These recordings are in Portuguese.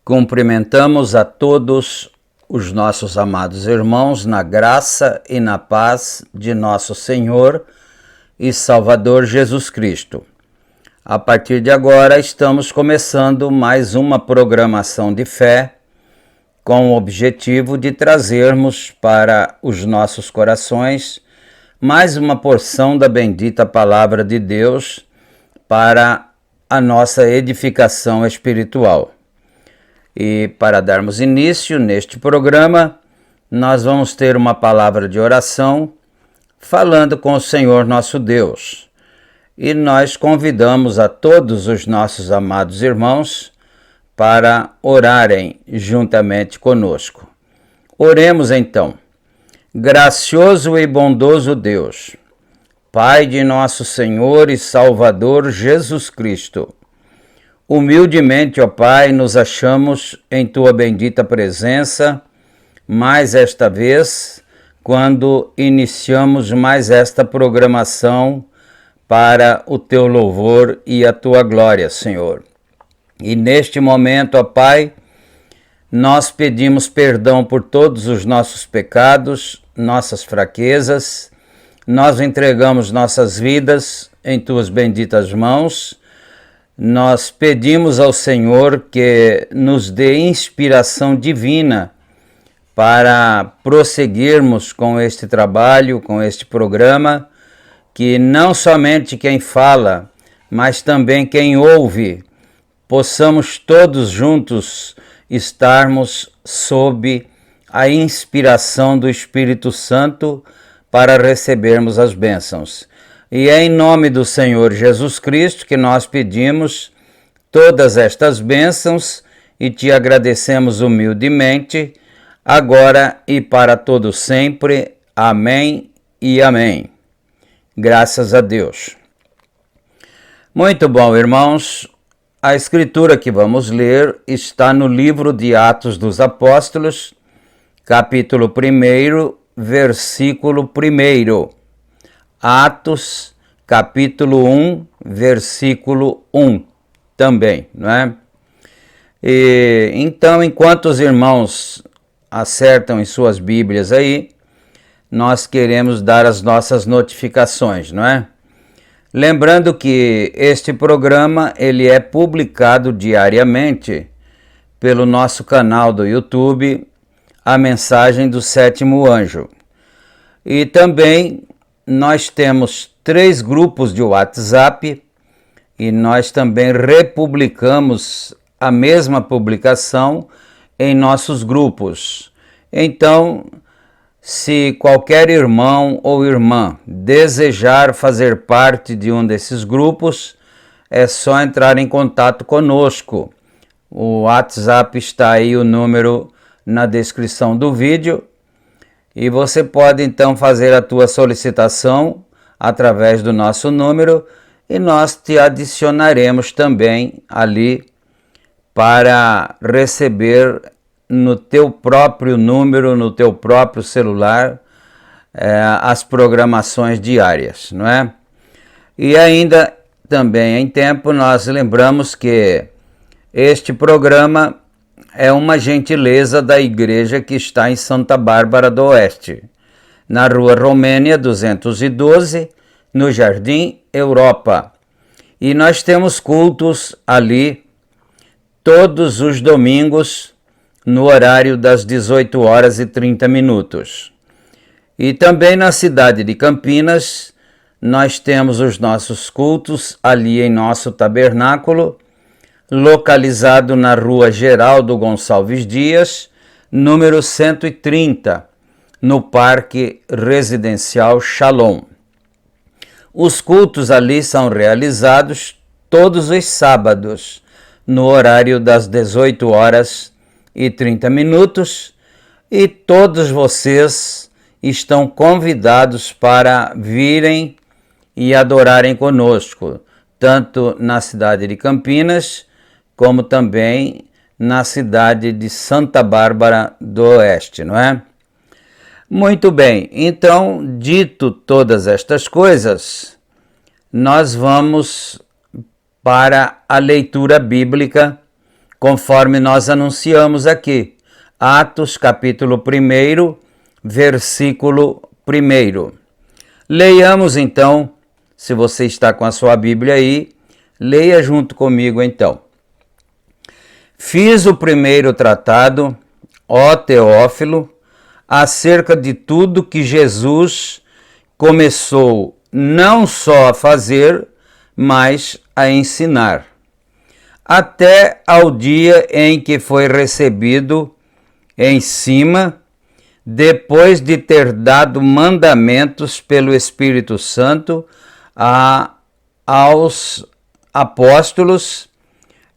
Cumprimentamos a todos os nossos amados irmãos na graça e na paz de nosso Senhor e Salvador Jesus Cristo. A partir de agora estamos começando mais uma programação de fé com o objetivo de trazermos para os nossos corações mais uma porção da bendita Palavra de Deus para a nossa edificação espiritual. E para darmos início neste programa, nós vamos ter uma palavra de oração falando com o Senhor nosso Deus. E nós convidamos a todos os nossos amados irmãos para orarem juntamente conosco. Oremos então. Gracioso e bondoso Deus, Pai de nosso Senhor e Salvador Jesus Cristo, humildemente, ó Pai, nos achamos em Tua bendita presença, mais esta vez, quando iniciamos mais esta programação para o Teu louvor e a Tua glória, Senhor. E neste momento, ó Pai, nós pedimos perdão por todos os nossos pecados, nossas fraquezas, nós entregamos nossas vidas em Tuas benditas mãos. Nós pedimos ao Senhor que nos dê inspiração divina para prosseguirmos com este trabalho, com este programa, que não somente quem fala, mas também quem ouve, possamos todos juntos estarmos sob a inspiração do Espírito Santo para recebermos as bênçãos. E é em nome do Senhor Jesus Cristo que nós pedimos todas estas bênçãos e te agradecemos humildemente, agora e para todo sempre. Amém e amém. Graças a Deus. Muito bom, irmãos. A escritura que vamos ler está no livro de Atos dos Apóstolos, capítulo 1, versículo 1. Atos, capítulo 1, versículo 1 também, não é? E, então, enquanto os irmãos acertam em suas Bíblias aí, nós queremos dar as nossas notificações, não é? Lembrando que este programa ele é publicado diariamente pelo nosso canal do YouTube, A Mensagem do Sétimo Anjo. E também nós temos 3 grupos de WhatsApp e nós também republicamos a mesma publicação em nossos grupos. Então, se qualquer irmão ou irmã desejar fazer parte de um desses grupos, é só entrar em contato conosco. O WhatsApp está aí, o número na descrição do vídeo, e você pode então fazer a tua solicitação através do nosso número e nós te adicionaremos também ali para receber no teu próprio número, no teu próprio celular, as programações diárias, não é? E ainda também em tempo nós lembramos que este programa é uma gentileza da igreja que está em Santa Bárbara do Oeste, na Rua Romênia 212, no Jardim Europa. E nós temos cultos ali todos os domingos, no horário das 18h30. E também na cidade de Campinas, nós temos os nossos cultos ali em nosso tabernáculo, localizado na Rua Geraldo Gonçalves Dias, número 130, no Parque Residencial Shalom. Os cultos ali são realizados todos os sábados, no horário das 18h30, e todos vocês estão convidados para virem e adorarem conosco, tanto na cidade de Campinas, como também na cidade de Santa Bárbara do Oeste, não é? Muito bem, então, dito todas estas coisas, nós vamos para a leitura bíblica, conforme nós anunciamos aqui. Atos, capítulo 1, versículo 1. Leiamos então, se você está com a sua Bíblia aí, leia junto comigo então. Fiz o primeiro tratado, ó Teófilo, acerca de tudo que Jesus começou não só a fazer, mas a ensinar, até ao dia em que foi recebido em cima, depois de ter dado mandamentos pelo Espírito Santo aos apóstolos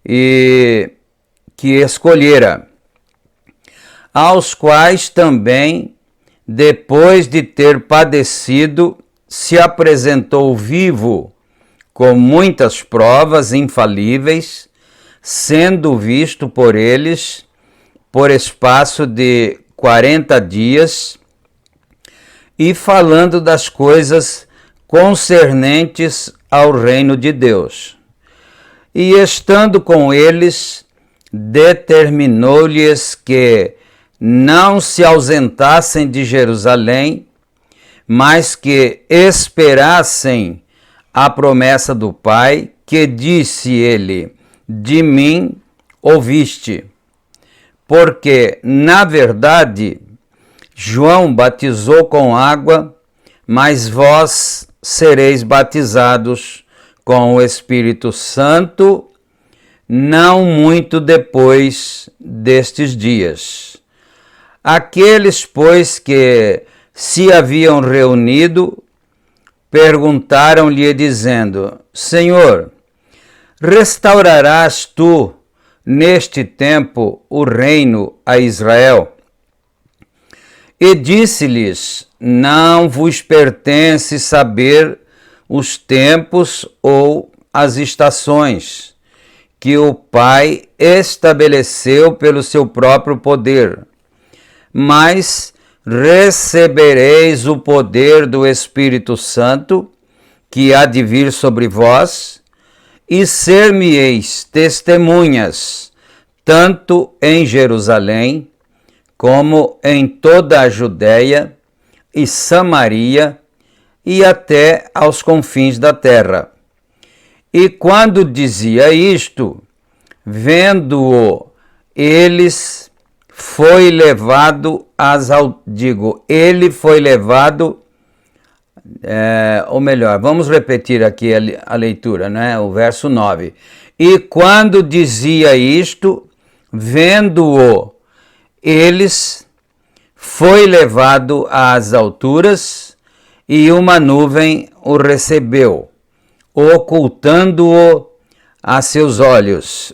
que escolhera, aos quais também, depois de ter padecido, se apresentou vivo, com muitas provas infalíveis, sendo visto por eles por espaço de 40 dias, e falando das coisas concernentes ao reino de Deus. E estando com eles, determinou-lhes que não se ausentassem de Jerusalém, mas que esperassem a promessa do Pai, que disse ele: de mim ouviste. Porque, na verdade, João batizou com água, mas vós sereis batizados com o Espírito Santo, não muito depois destes dias. Aqueles, pois, que se haviam reunido, perguntaram-lhe dizendo: Senhor, Restaurarás tu, neste tempo, o reino a Israel? E disse-lhes: não vos pertence saber os tempos ou as estações que o Pai estabeleceu pelo seu próprio poder, mas recebereis o poder do Espírito Santo, que há de vir sobre vós, e ser-me-eis testemunhas, tanto em Jerusalém, como em toda a Judéia e Samaria, e até aos confins da terra. E quando dizia isto, vendo-o, eles foi levado ele foi levado, ou melhor, vamos repetir aqui a leitura, né? O verso 9. E quando dizia isto, vendo-o, eles foi levado às alturas, e uma nuvem o recebeu, ocultando-o a seus olhos.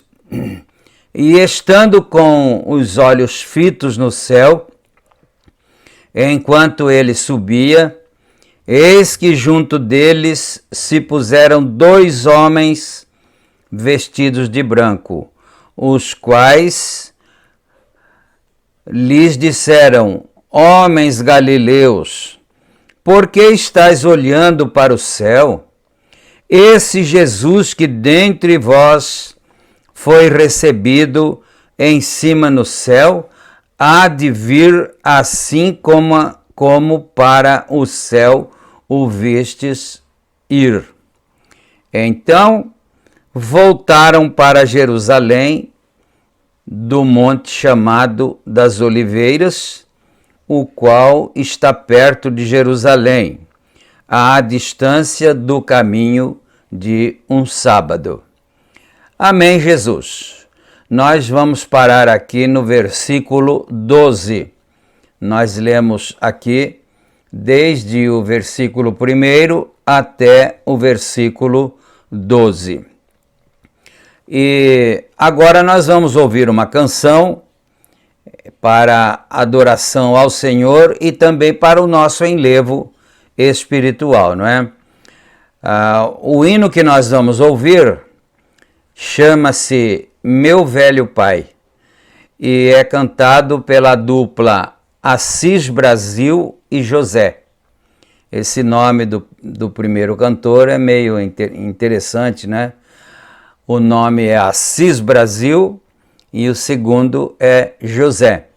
E estando com os olhos fitos no céu, enquanto ele subia, eis que junto deles se puseram 2 homens vestidos de branco, os quais lhes disseram: homens galileus, por que estáis olhando para o céu? Esse Jesus que dentre vós foi recebido em cima no céu, há de vir assim como para o céu o vistes ir. Então voltaram para Jerusalém, do monte chamado das Oliveiras, o qual está perto de Jerusalém, à distância do caminho de um sábado. Amém, Jesus. Nós vamos parar aqui no versículo 12. Nós lemos aqui desde o versículo 1 até o versículo 12. E agora nós vamos ouvir uma canção para adoração ao Senhor e também para o nosso enlevo espiritual, não é? O hino que nós vamos ouvir chama-se Meu Velho Pai e é cantado pela dupla Assis Brasil e José. Esse nome do primeiro cantor é meio interessante, né? O nome é Assis Brasil e o segundo é José.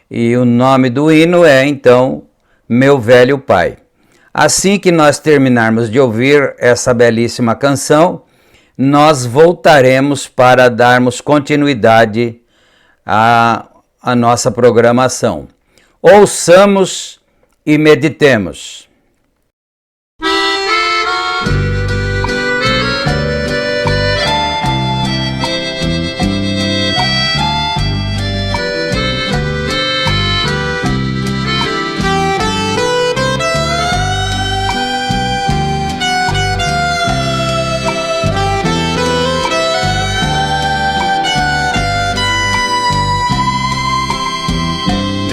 E o nome do hino é, então, Meu Velho Pai. Assim que nós terminarmos de ouvir essa belíssima canção, nós voltaremos para darmos continuidade à nossa programação. Ouçamos e meditemos.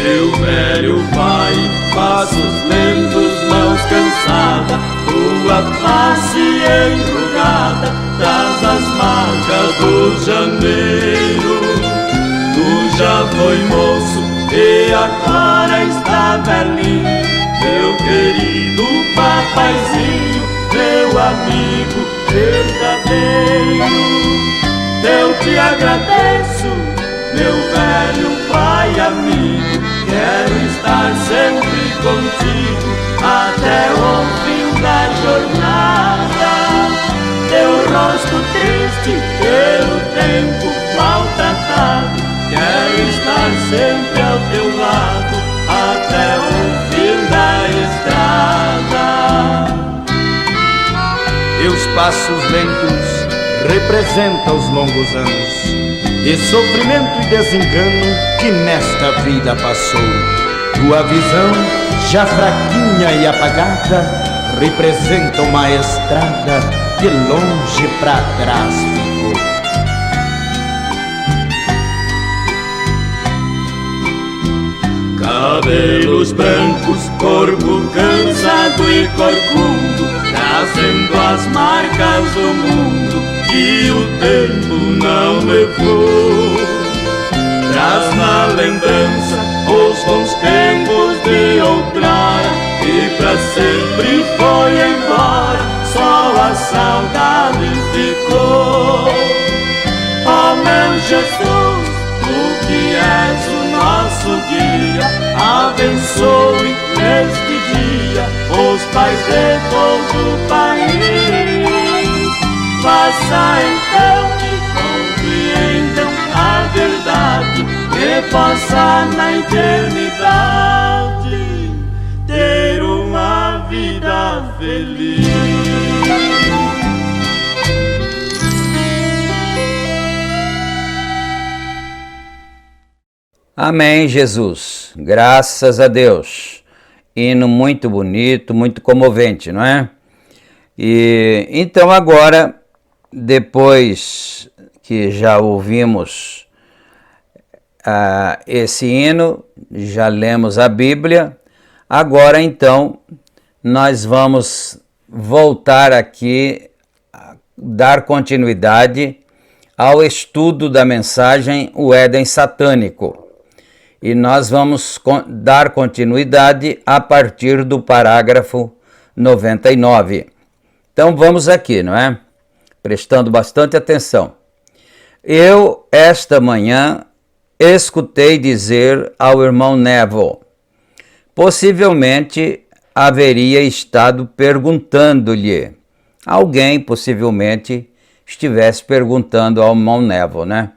Meu velho pai, passos lentos, mãos cansadas, tua face enrugada, traz as marcas do janeiro. Tu já foi moço e agora está velhinho, meu querido papaizinho, meu amigo verdadeiro. Eu te agradeço, meu velho pai amigo, quero estar sempre contigo até o fim da jornada. Teu rosto triste pelo tempo maltratado, quero estar sempre ao teu lado até o fim da estrada. Teus passos lentos representam os longos anos de sofrimento e desengano que nesta vida passou. Tua visão, já fraquinha e apagada, representa uma estrada que longe pra trás ficou. cabelos brancos, corpo cansado e corcudo, trazendo as marcas do mundo que o tempo não levou. Traz na lembrança os bons tempos de outrora, e pra sempre foi embora, só a saudade ficou. Ó meu Jesus, tu que és o nosso guia, abençoe neste dia os pais de todo o país. Faça então que compreendam a verdade, que possa na eternidade ter uma vida feliz. Amém, Jesus. Graças a Deus. Hino muito bonito, muito comovente, não é? E então agora, depois que já ouvimos esse hino, já lemos a Bíblia, agora então nós vamos voltar aqui, dar continuidade ao estudo da mensagem O Éden Satânico. E nós vamos dar continuidade a partir do parágrafo 99. Então vamos aqui, não é? Prestando bastante atenção. Eu, esta manhã, escutei dizer ao irmão Neville, possivelmente haveria estado perguntando-lhe, alguém possivelmente estivesse perguntando ao irmão Neville, né?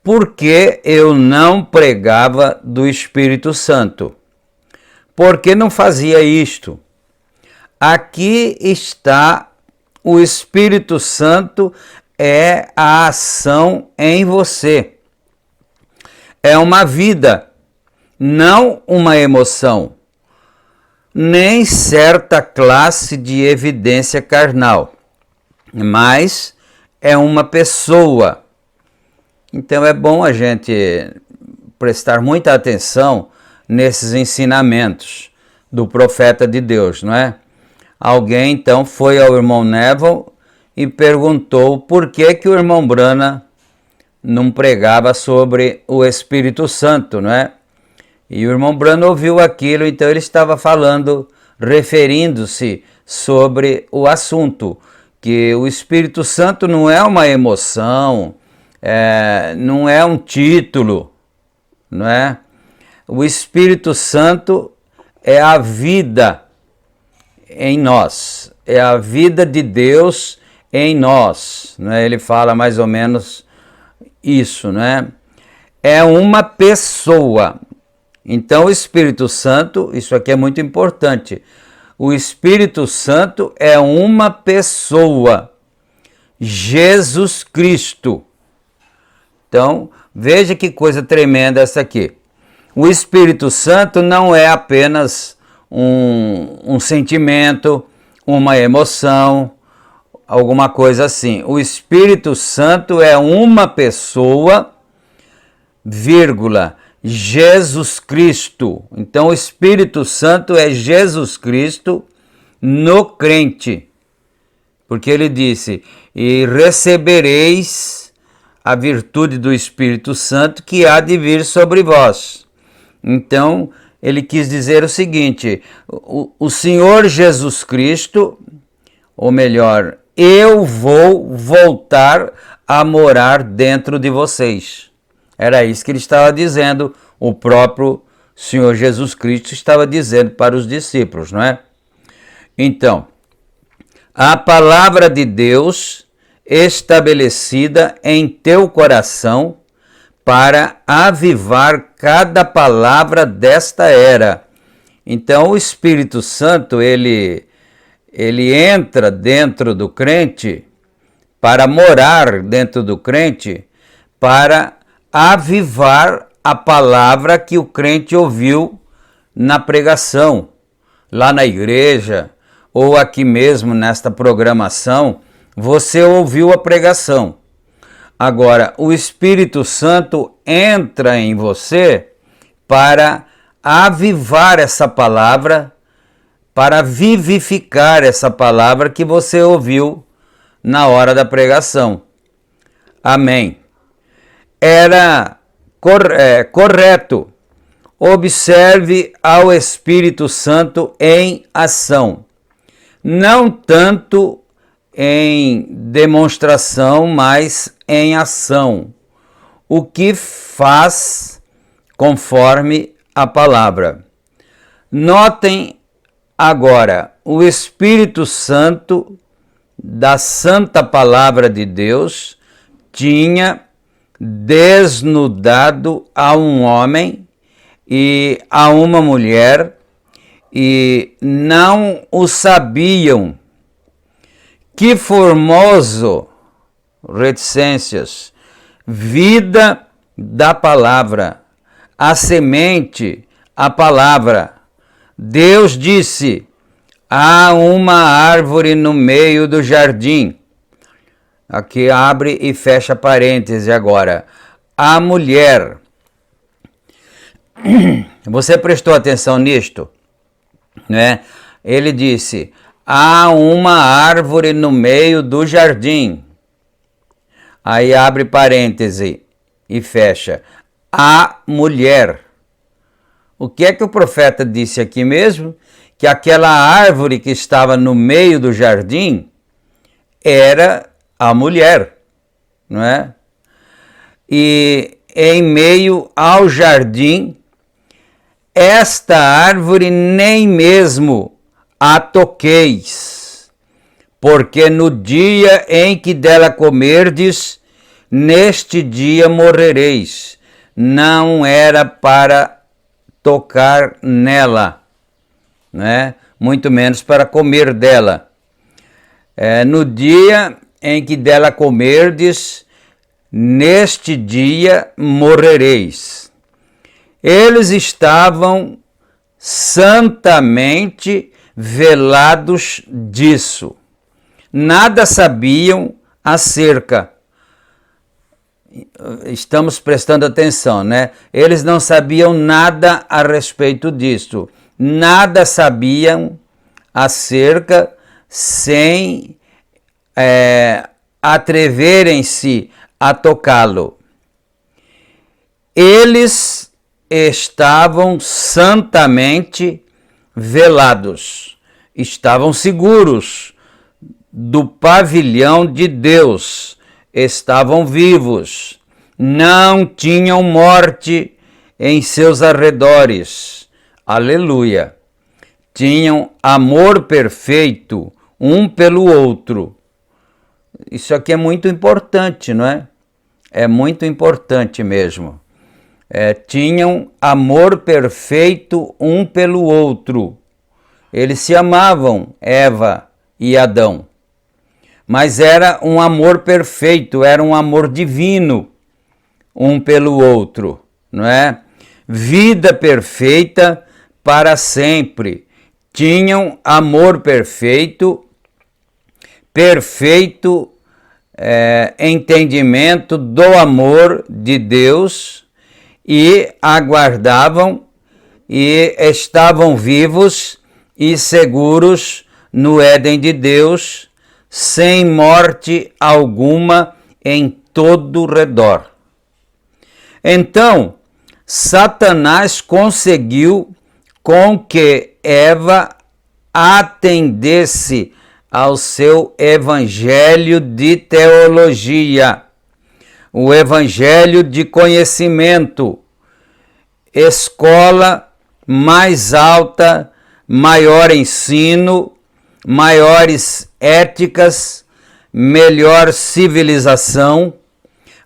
Por que eu não pregava do Espírito Santo? Por que não fazia isto? Aqui está o Espírito Santo, é a ação em você. É uma vida, não uma emoção, nem certa classe de evidência carnal, mas é uma pessoa. Então é bom a gente prestar muita atenção nesses ensinamentos do profeta de Deus, não é? Alguém então foi ao irmão Neville e perguntou por que o irmão Branham não pregava sobre o Espírito Santo, não é? E o irmão Branham ouviu aquilo, então ele estava falando, referindo-se sobre o assunto, que o Espírito Santo não é uma emoção, não é um título, não é? O Espírito Santo é a vida em nós, é a vida de Deus em nós, não é? Ele fala mais ou menos isso, não é? É uma pessoa. Então o Espírito Santo, isso aqui é muito importante, o Espírito Santo é uma pessoa, Jesus Cristo. Então, veja que coisa tremenda essa aqui. O Espírito Santo não é apenas um sentimento, uma emoção, alguma coisa assim. O Espírito Santo é uma pessoa, vírgula, Jesus Cristo. Então, o Espírito Santo é Jesus Cristo no crente. Porque ele disse, e recebereis a virtude do Espírito Santo que há de vir sobre vós. Então, ele quis dizer o seguinte, o Senhor Jesus Cristo, ou melhor, eu vou voltar a morar dentro de vocês. Era isso que ele estava dizendo, o próprio Senhor Jesus Cristo estava dizendo para os discípulos, não é? Então, a palavra de Deus estabelecida em teu coração para avivar cada palavra desta era. Então o Espírito Santo, ele entra dentro do crente, para morar dentro do crente, para avivar a palavra que o crente ouviu na pregação, lá na igreja, ou aqui mesmo nesta programação, você ouviu a pregação. Agora, o Espírito Santo entra em você para avivar essa palavra, para vivificar essa palavra que você ouviu na hora da pregação. Amém. Era correto. Observe ao Espírito Santo em ação, não tanto em demonstração, mas em ação, o que faz conforme a palavra. Notem agora, o Espírito Santo da Santa Palavra de Deus tinha desnudado a um homem e a uma mulher, e não o sabiam. Que formoso, reticências, vida da palavra, a semente, a palavra. Deus disse: há uma árvore no meio do jardim. Aqui abre e fecha parêntese agora. A mulher. Você prestou atenção nisto? Né? Ele disse: há uma árvore no meio do jardim. Aí abre parêntese e fecha. A mulher. O que é que o profeta disse aqui mesmo? Que aquela árvore que estava no meio do jardim era a mulher, não é? E em meio ao jardim, esta árvore nem mesmo a toqueis, porque no dia em que dela comerdes, neste dia morrereis. Não era para tocar nela, né? Muito menos para comer dela. No dia em que dela comerdes, neste dia morrereis. Eles estavam santamente velados disso. Nada sabiam acerca. Estamos prestando atenção, né? Eles não sabiam nada a respeito disso. Nada sabiam acerca, sem atreverem-se a tocá-lo. Eles estavam santamente velados, estavam seguros do pavilhão de Deus, estavam vivos, não tinham morte em seus arredores. Aleluia! Tinham amor perfeito um pelo outro. Isso aqui é muito importante, não é? É muito importante mesmo. Tinham amor perfeito um pelo outro. Eles se amavam, Eva e Adão. Mas era um amor perfeito, era um amor divino um pelo outro, não é? Vida perfeita para sempre. Tinham amor perfeito, entendimento do amor de Deus, e aguardavam e estavam vivos e seguros no Éden de Deus, sem morte alguma em todo o redor. Então, Satanás conseguiu com que Eva atendesse ao seu evangelho de teologia, o evangelho de conhecimento, escola mais alta, maior ensino, maiores éticas, melhor civilização,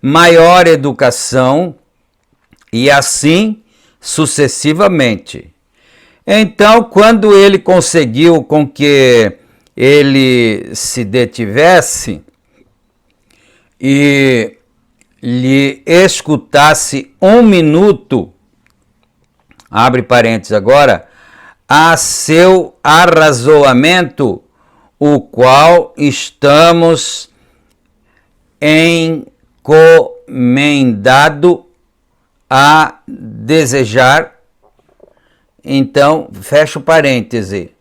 maior educação, e assim sucessivamente. Então, quando ele conseguiu com que ele se detivesse e lhe escutasse um minuto, abre parênteses agora, a seu arrazoamento, o qual estamos encomendado a desejar, Então, fecha o parêntese.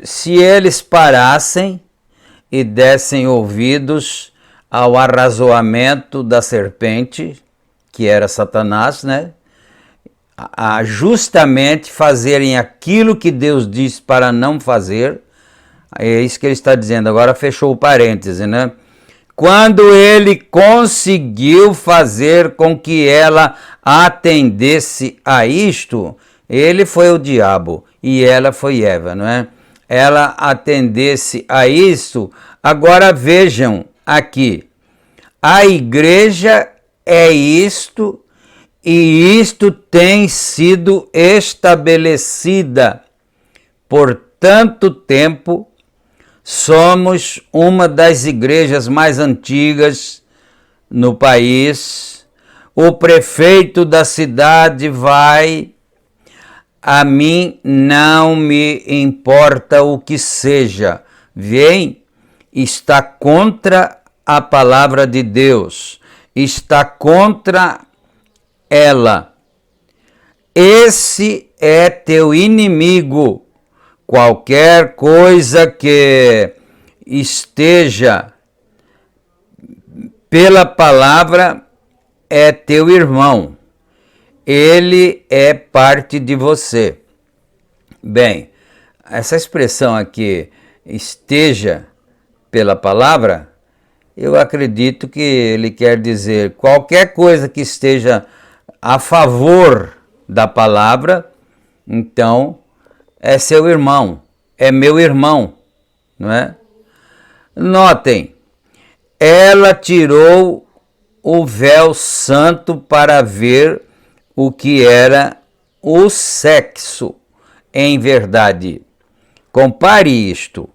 Se eles parassem e dessem ouvidos ao arrazoamento da serpente, que era Satanás, né? A justamente fazerem aquilo que Deus disse para não fazer, é isso que ele está dizendo. Agora fechou o parêntese, né? Quando ele conseguiu fazer com que ela atendesse a isto, ele foi o diabo e ela foi Eva, não é? Ela atendesse a isso. Agora vejam aqui, a igreja é isto, e isto tem sido estabelecida por tanto tempo. Somos uma das igrejas mais antigas no país. O prefeito da cidade vai, a mim não me importa o que seja, vem, está contra a palavra de Deus, está contra ela. Esse é teu inimigo. Qualquer coisa que esteja pela palavra é teu irmão. Ele é parte de você. Bem, essa expressão aqui, esteja pela palavra, eu acredito que ele quer dizer qualquer coisa que esteja a favor da palavra, então é seu irmão, é meu irmão, não é? Notem, ela tirou o véu santo para ver o que era o sexo em verdade. Compare isto.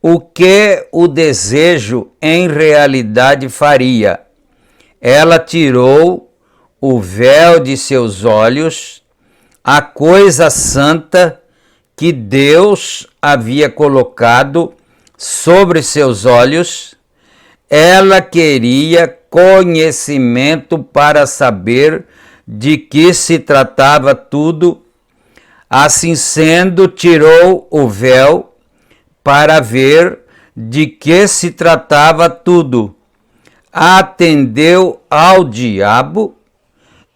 O que o desejo em realidade faria? Ela tirou o véu de seus olhos, a coisa santa que Deus havia colocado sobre seus olhos. Ela queria conhecimento para saber de que se tratava tudo. Assim sendo, tirou o véu para ver de que se tratava tudo. Atendeu ao diabo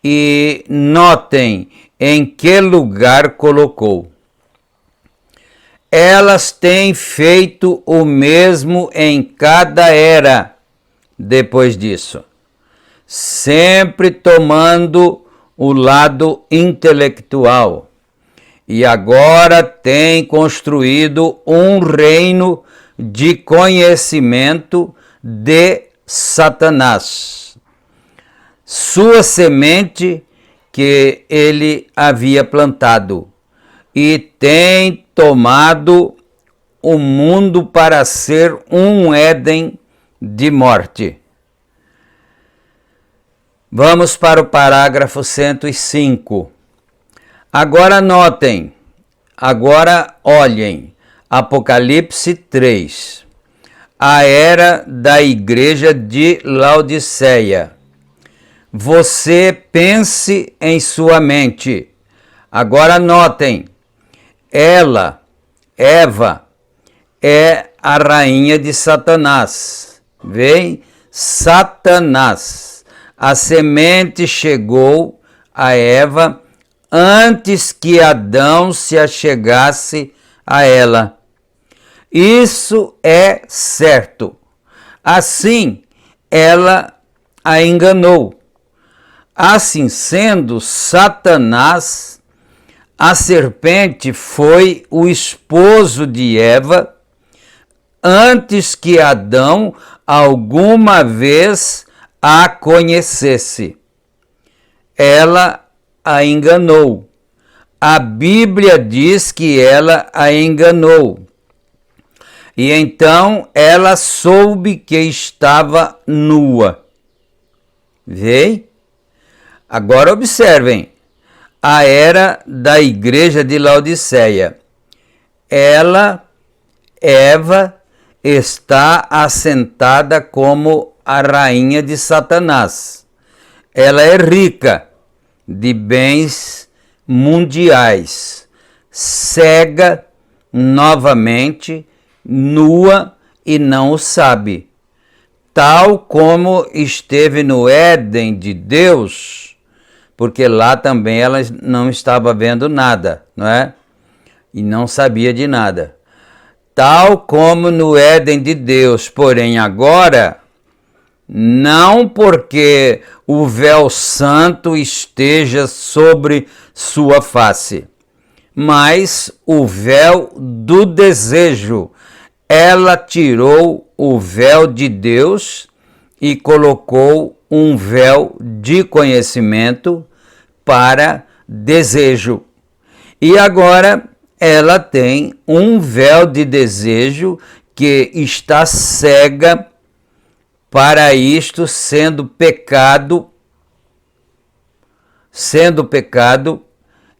e notem em que lugar colocou. Elas têm feito o mesmo em cada era depois disso, sempre tomando o lado intelectual, e agora têm construído um reino de conhecimento de Satanás, sua semente que ele havia plantado, e tem tomado o mundo para ser um Éden de morte. Vamos para o parágrafo 105. Agora notem, agora olhem, Apocalipse 3, a era da igreja de Laodiceia. Você pense em sua mente. Agora notem, ela, Eva, é a rainha de Satanás. Vem, Satanás. A semente chegou a Eva antes que Adão se achegasse a ela. Isso é certo. Assim, ela a enganou. Assim sendo, Satanás, a serpente, foi o esposo de Eva antes que Adão alguma vez a conhecesse. Ela a enganou. A Bíblia diz que ela a enganou. E então ela soube que estava nua. Vê? Agora observem. A era da igreja de Laodiceia. Ela, Eva, está assentada como a rainha de Satanás. Ela é rica de bens mundiais, cega novamente, nua e não o sabe. Tal como esteve no Éden de Deus, porque lá também ela não estava vendo nada, não é? E não sabia de nada. Tal como no Éden de Deus, porém agora, não porque o véu santo esteja sobre sua face, mas o véu do desejo. Ela tirou o véu de Deus e colocou um véu de conhecimento para desejo. E agora ela tem um véu de desejo que está cega para isto, sendo pecado,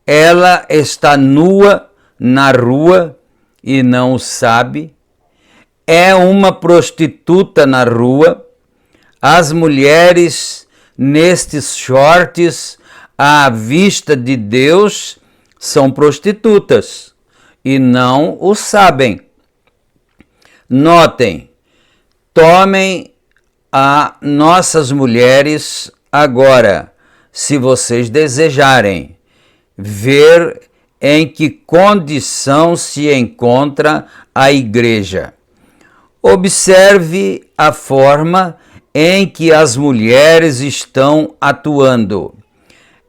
ela está nua na rua e não o sabe, é uma prostituta na rua. As mulheres nestes shorts à vista de Deus são prostitutas e não o sabem. Notem, tomem a nossas mulheres agora, se vocês desejarem ver em que condição se encontra a igreja. Observe a forma em que as mulheres estão atuando.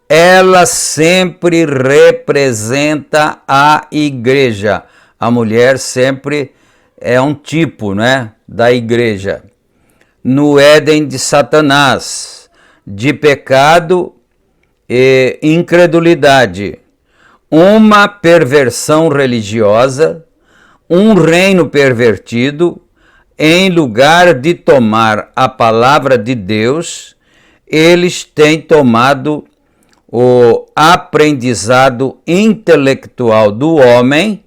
Ela sempre representa a igreja. A mulher sempre é um tipo, né, da igreja. No Éden de Satanás, de pecado e incredulidade, uma perversão religiosa, um reino pervertido. Em lugar de tomar a palavra de Deus, eles têm tomado o aprendizado intelectual do homem,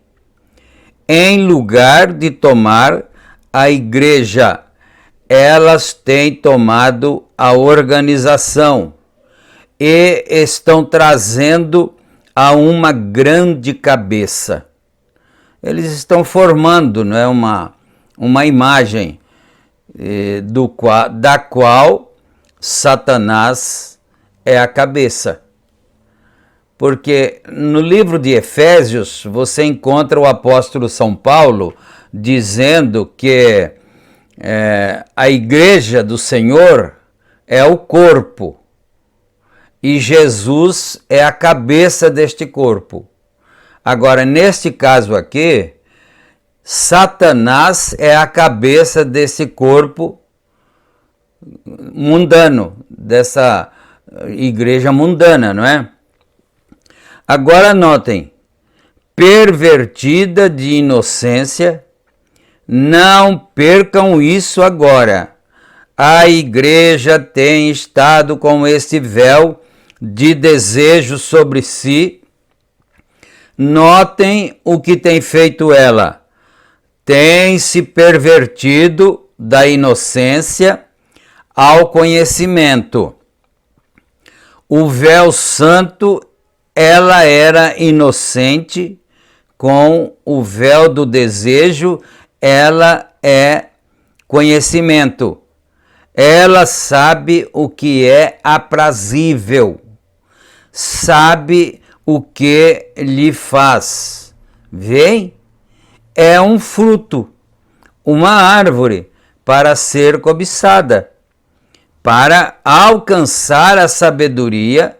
em lugar de tomar a igreja. Elas têm tomado a organização e estão trazendo a uma grande cabeça. Eles estão formando, não é, uma imagem da qual Satanás é a cabeça. Porque no livro de Efésios você encontra o apóstolo São Paulo dizendo que a igreja do Senhor é o corpo e Jesus é a cabeça deste corpo. Agora, neste caso aqui, Satanás é a cabeça desse corpo mundano, dessa igreja mundana, não é? Agora notem, pervertida de inocência, não percam isso agora. A igreja tem estado com esse véu de desejo sobre si. Notem o que tem feito ela. Tem se pervertido da inocência ao conhecimento. O véu santo, ela era inocente, com o véu do desejo, ela é conhecimento. Ela sabe o que é aprazível, sabe o que lhe faz. Vem? É um fruto, uma árvore para ser cobiçada. Para alcançar a sabedoria,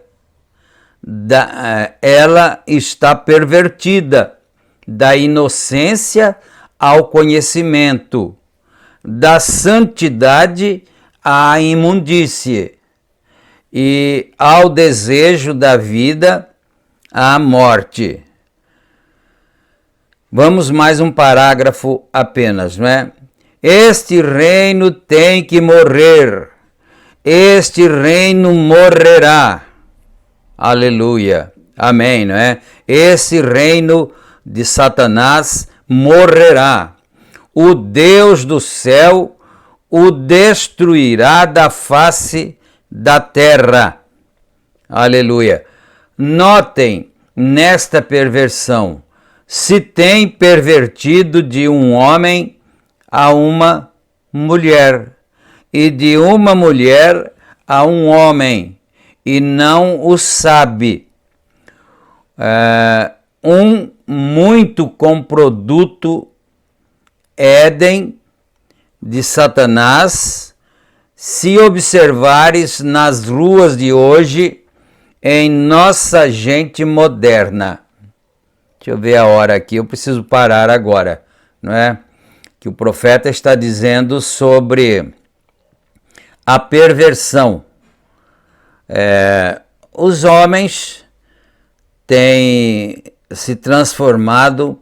ela está pervertida da inocência ao conhecimento, da santidade à imundície e ao desejo da vida à morte. Vamos mais um parágrafo apenas, não é? Este reino tem que morrer. Este reino morrerá. Aleluia. Amém, não é? Esse reino de Satanás morrerá. O Deus do céu o destruirá da face da terra. Aleluia. Notem nesta perversão se tem pervertido de um homem a uma mulher, e de uma mulher a um homem, e não o sabe. Muito com produto Éden de Satanás, se observares nas ruas de hoje, em nossa gente moderna. Deixa eu ver a hora aqui, eu preciso parar agora, não é? Que o profeta está dizendo sobre a perversão. Os homens têm se transformado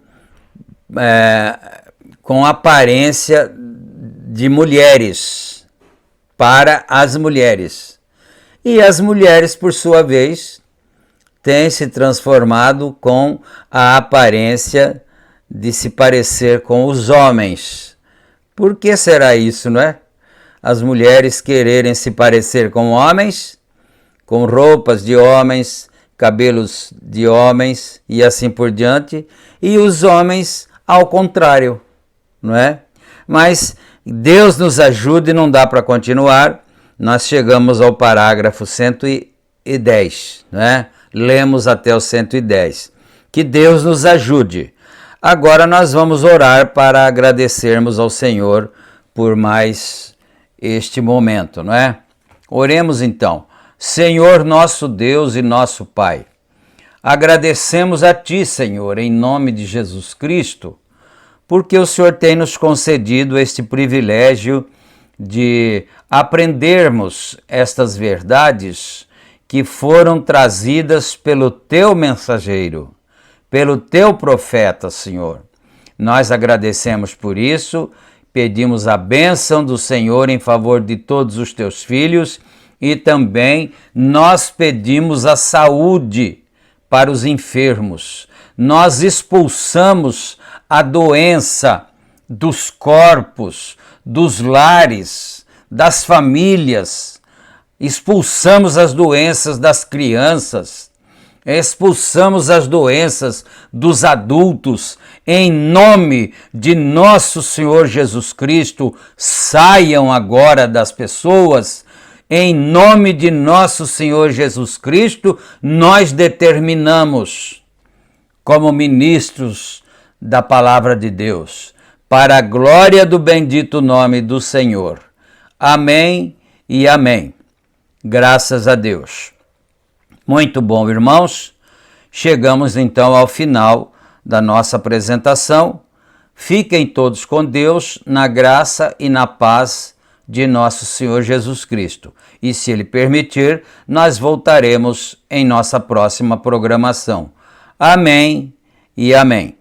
com aparência de mulheres para as mulheres. E as mulheres, por sua vez, têm se transformado com a aparência de se parecer com os homens. Por que será isso, não é? As mulheres quererem se parecer com homens, com roupas de homens, cabelos de homens e assim por diante, e os homens ao contrário, não é? Mas Deus nos ajude, não dá para continuar. Nós chegamos ao parágrafo 110, né? Lemos até o 110. Que Deus nos ajude. Agora nós vamos orar para agradecermos ao Senhor por mais este momento, não é? Oremos então. Senhor nosso Deus e nosso Pai, agradecemos a Ti, Senhor, em nome de Jesus Cristo, porque o Senhor tem nos concedido este privilégio de aprendermos estas verdades que foram trazidas pelo Teu mensageiro, pelo Teu profeta, Senhor. Nós agradecemos por isso, pedimos a bênção do Senhor em favor de todos os Teus filhos e também nós pedimos a saúde para os enfermos. Nós expulsamos a doença dos corpos, dos lares, das famílias. Expulsamos as doenças das crianças. Expulsamos as doenças dos adultos. Em nome de nosso Senhor Jesus Cristo, saiam agora das pessoas. Em nome de nosso Senhor Jesus Cristo, nós determinamos, como ministros da palavra de Deus, para a glória do bendito nome do Senhor. Amém e amém. Graças a Deus. Muito bom, irmãos. Chegamos então ao final da nossa apresentação. Fiquem todos com Deus, na graça e na paz de nosso Senhor Jesus Cristo. E se Ele permitir, nós voltaremos em nossa próxima programação. Amém e amém.